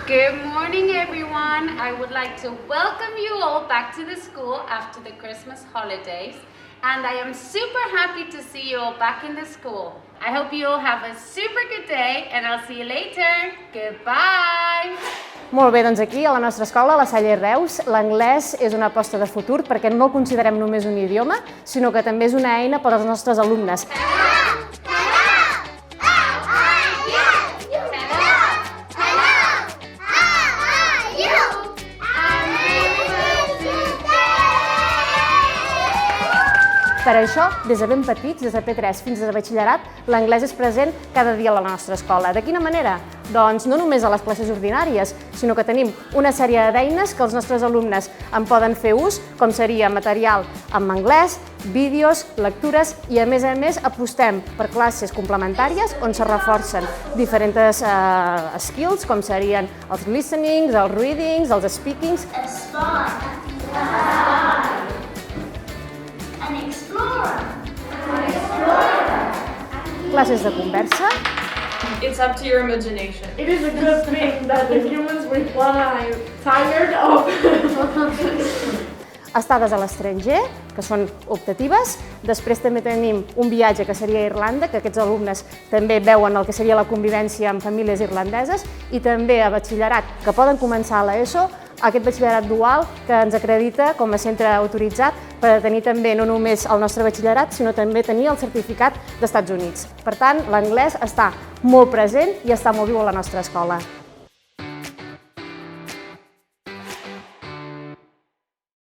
Good morning, everyone. I would like to welcome you all back to the school after the Christmas holidays. And I am super happy to see you all back in the school. I hope you all have a super good day and I'll see you later. Goodbye! Molt bé, doncs aquí a la nostra escola, a la Salle Reus, l'anglès és una aposta de futur perquè no el considerem només un idioma, sinó que també és una eina per als nostres alumnes. Per això, des de ben petits, des de P3 fins a batxillerat, l'anglès és present cada dia a la nostra escola. De quina manera? Doncs no només a les classes ordinàries, sinó que tenim una sèrie d'eines que els nostres alumnes en poden fer ús, com seria material en anglès, vídeos, lectures i, a més, apostem per classes complementàries on se reforcen diferents skills, com serien els listenings, els readings, els speakings. Classes de conversa. It's up to your imagination. It is a good thing that the humans we plan are tired of. Estades a l'estranger, que són optatives. Després també tenim un viatge que seria a Irlanda, que aquests alumnes també veuen el que seria la convivència amb famílies irlandeses, i també a batxillerat, que poden començar a l'ESO, aquest batxillerat dual que ens acredita com a centre autoritzat per tenir també no només el nostre batxillerat, sinó també tenir el certificat d'Estats Units. Per tant, l'anglès està molt present i està molt viu a la nostra escola.